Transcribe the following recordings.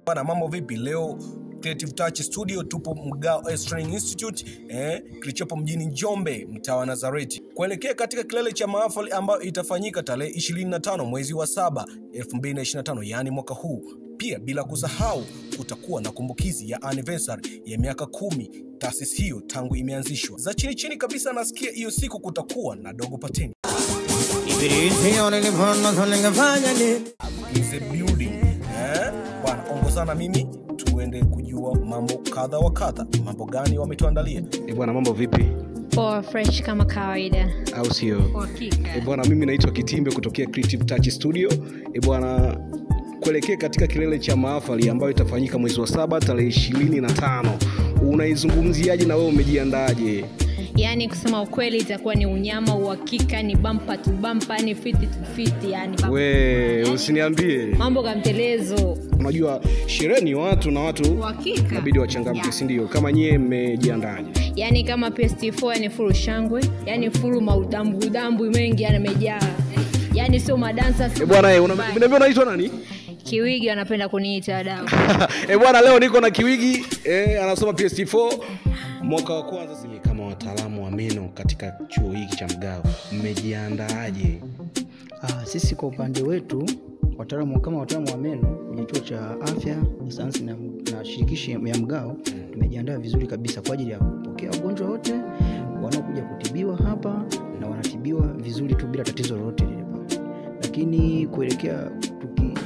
Bana, mambo vipi? Leo Creative Touch Studio tupo Mgao Training Institute kilichopo mjini Njombe, mtaa wa Nazareti, kuelekea katika kilele cha mahafali ambayo itafanyika tarehe 25 mwezi wa 7 2025, yani mwaka huu. Pia bila kusahau kutakuwa na kumbukizi ya anniversary ya miaka 10 taasisi hiyo tangu imeanzishwa. Za chini kabisa nasikia hiyo siku kutakuwa na Dogo Pateni. Is a building. Bwana, ongozana mimi tuende kujua mambo kadha wa kadha. Mambo gani wametuandalia? Bwana, mambo vipi? Poa, fresh kama kawaida. Au sio? Bwana, mimi naitwa Kitimbe kutokea Creative Touch Studio. Bwana, kuelekea katika kilele cha mahafali ambayo itafanyika mwezi wa 7 tarehe 25. Unaizungumziaje na wewe umejiandaje? Yani kusema ukweli itakuwa ni unyama, uhakika, ni bumper to bumper, ni fit to fit, yani usiniambie mambo kamtelezo. Unajua sherehe ni watu na watu inabidi wachangamke, si ndio? Kama nyie mmejiandaje? Yani kama PS4 yani full shangwe, yani full maudambu mengi yamejaa. Yani sio madansa. Bwana, unaniambia unaitwa nani? Kiwigi anapenda kuniita dau. Bwana, leo niko na Kiwigi, anasoma PS4 mwaka wa kwanza. Kama wataalamu wa meno katika chuo hiki cha Mgao, mmejiandaaje? Sisi kwa upande wetu wataalamu wa meno kwenye chuo cha afya, sayansi na shirikishi ya Mgao tumejiandaa vizuri kabisa kwa ajili ya kupokea wagonjwa wote wanaokuja kutibiwa hapa, na wanatibiwa vizuri tu bila tatizo lolote lile. Lakini kuelekea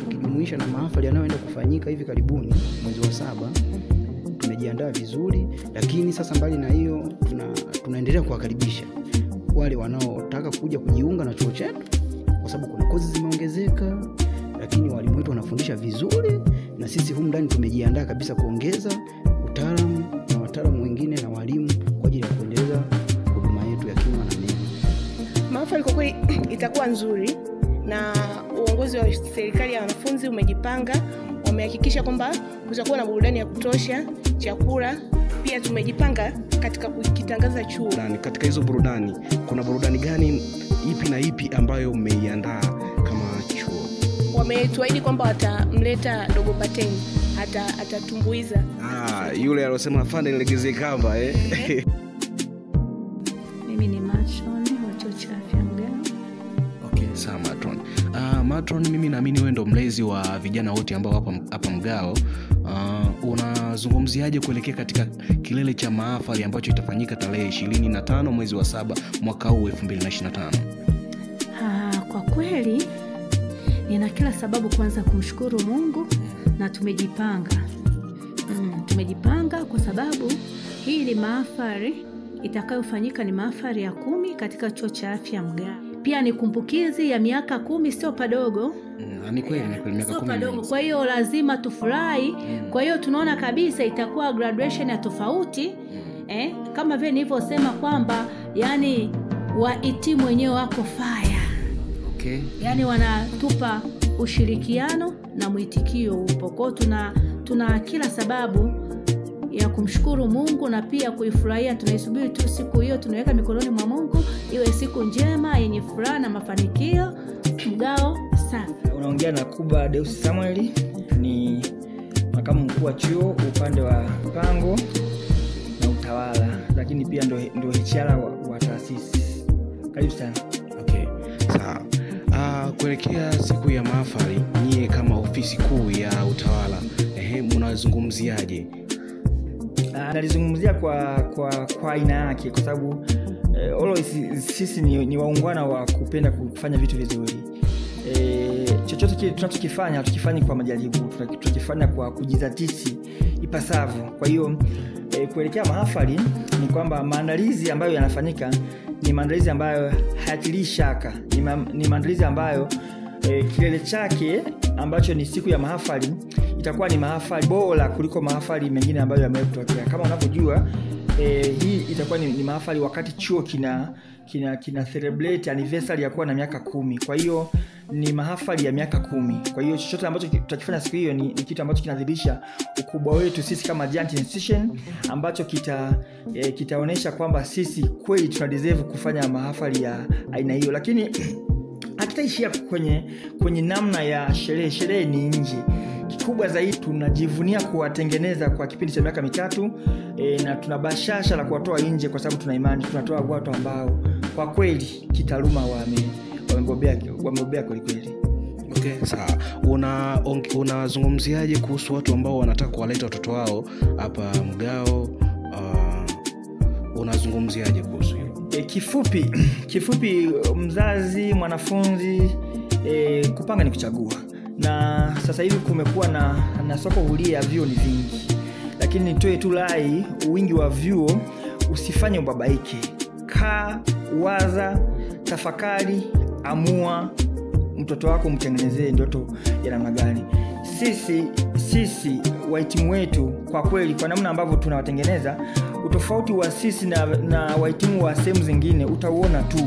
tukijumuisha na mahafali yanayoenda kufanyika hivi karibuni mwezi wa 7, tumejiandaa vizuri. Lakini sasa mbali na hiyo tunaendelea kuwakaribisha wale wanaotaka kuja kujiunga na chuo chetu, kwa sababu kuna kozi zimeongezeka, lakini walimu wetu wanafundisha vizuri, na sisi humu ndani tumejiandaa kabisa kuongeza utaalamu na wataalamu wengine na walimu kwa ajili ya kuendeleza huduma yetu ya kinywa na meno. Mahafali kwa kweli itakuwa nzuri, na uongozi wa serikali ya wanafunzi umejipanga, wamehakikisha kwamba kutakuwa na burudani ya kutosha, chakula. Pia tumejipanga katika kukitangaza chuo. Na katika hizo burudani, kuna burudani gani ipi na ipi ambayo mmeiandaa kama chuo? Wametuahidi kwamba watamleta Dogo Pateni, atatumbuiza. Yule aliyosema afande nilegeze kamba Mimi ni Matron wa chuo cha afya Mgao. Okay, sawa Matron. Matron, mimi naamini wewe ndo mlezi wa vijana wote ambao hapa Mgao. Unazungumziaje kuelekea katika kilele cha mahafali ambacho itafanyika tarehe 25 mwezi wa 7 mwaka huu 2025? Kwa kweli nina kila sababu kwanza kumshukuru Mungu, na tumejipanga. Tumejipanga kwa sababu hii ni mahafali itakayofanyika, ni mahafali ya 10 katika chuo cha afya Mgao. Pia ni kumbukizi ya miaka 10, sio padogo. Ni kweli miaka 10. Kwa hiyo lazima tufurahi. Kwa hiyo tunaona kabisa itakuwa graduation ya tofauti. Kama vile nilivyosema kwamba yani wahitimu wenyewe wako fire. Okay. Yani wanatupa ushirikiano na mwitikio upo. Kwa hiyo tuna kila sababu ya kumshukuru Mungu na pia kuifurahia. Tunaisubiri tu siku hiyo, tunaweka mikononi mwa Mungu, iwe siku njema yenye furaha na mafanikio. Mgao sana. Unaongea na Kuba Deus Samuel, ni makamu mkuu wa chuo upande wa mpango na utawala, lakini pia ndio HR wa taasisi. Karibu sana. Okay, sawa. Kuelekea siku ya mahafali, nyie kama ofisi kuu ya utawala, mnazungumziaje? Nalizungumzia kwa aina yake, kwa sababu sisi ni waungwana wa kupenda kufanya vitu vizuri. Chochote kile tunachokifanya hatukifanyi kwa majaribu, tunakifanya kwa kujizatiti ipasavyo. Kwa hiyo kuelekea mahafali ni kwamba maandalizi ambayo yanafanyika ni maandalizi ambayo hayatilii shaka, ni maandalizi ambayo kilele chake ambacho ni siku ya mahafali itakuwa ni mahafali bora kuliko mahafali mengine ambayo yametokea. Kama unavyojua, hii itakuwa ni mahafali wakati chuo kina celebrate anniversary ya kuwa na miaka 10. Kwa hiyo ni mahafali ya miaka 10. Kwa hiyo chochote ambacho tutakifanya siku hiyo ni kitu ambacho kinadhibitisha ukubwa wetu sisi kama giant institution, ambacho kitaonesha kwamba sisi kweli tuna deserve kufanya mahafali ya aina hiyo. Lakini hatutaishia kwenye namna ya sherehe ni nje. kikubwa zaidi tunajivunia kuwatengeneza kwa kipindi cha miaka 3 na tunabashasha la kuwatoa nje, kwa sababu tuna imani tunatoa watu ambao kwa kweli kitaaluma wamebobea kweli kweli. Okay, sawa. Unazungumziaje kuhusu watu ambao wanataka kuwaleta watoto wao hapa Mgao? Unazungumziaje kuhusu hilo? Kifupi mzazi, mwanafunzi, kupanga ni kuchagua. Na sasa hivi kumekuwa na soko huria ya vyuo ni vingi. Lakini nitoe tu rai, wingi wa vyuo usifanye ubabaike. Kaa, waza, tafakari, amua mtoto wako mtengenezee ndoto ya namna gani. Sisi wahitimu wetu kwa kweli, kwa namna ambavyo tunawatengeneza, utofauti wa sisi na wahitimu wa sehemu zingine utauona tu,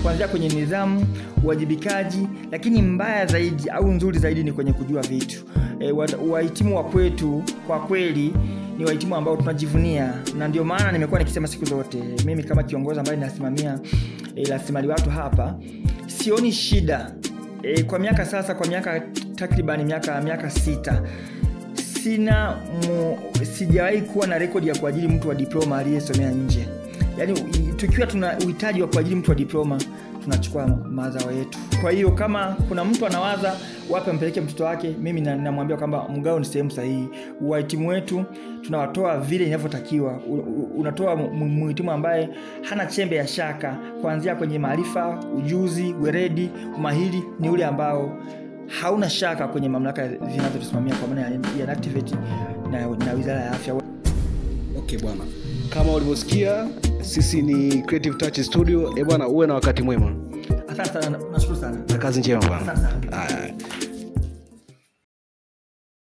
kuanzia kwenye nidhamu, uwajibikaji, lakini mbaya zaidi au nzuri zaidi ni kwenye kujua vitu. Wahitimu wa kwetu kwa kweli ni wahitimu ambao tunajivunia, na ndio maana nimekuwa nikisema siku zote, mimi kama kiongozi ambaye ninasimamia rasilimali watu hapa, sioni shida. Kwa miaka takriban miaka 6 sijawahi kuwa na rekodi ya kuajiri mtu wa diploma aliyesomea nje. Yaani tukiwa tuna uhitaji wa kuajiri mtu wa diploma, tunachukua mazao yetu. Kwa hiyo kama kuna mtu anawaza wapi mpeleke mtoto wake, mimi namwambia kwamba Mgao ni sehemu sahihi. Wahitimu wetu tunawatoa vile inavyotakiwa. Unatoa mhitimu ambaye hana chembe ya shaka, kuanzia kwenye maarifa, ujuzi, weledi, umahiri, ni ule ambao hauna shaka kwenye mamlaka zinazotusimamia kwa maana ya Activate na Wizara ya Afya. Okay bwana, kama ulivyosikia, sisi ni Creative Touch Studio. Bwana, uwe na wakati mwema. Asante sana, nashukuru sana. Na kazi njema bwana. Asante sana.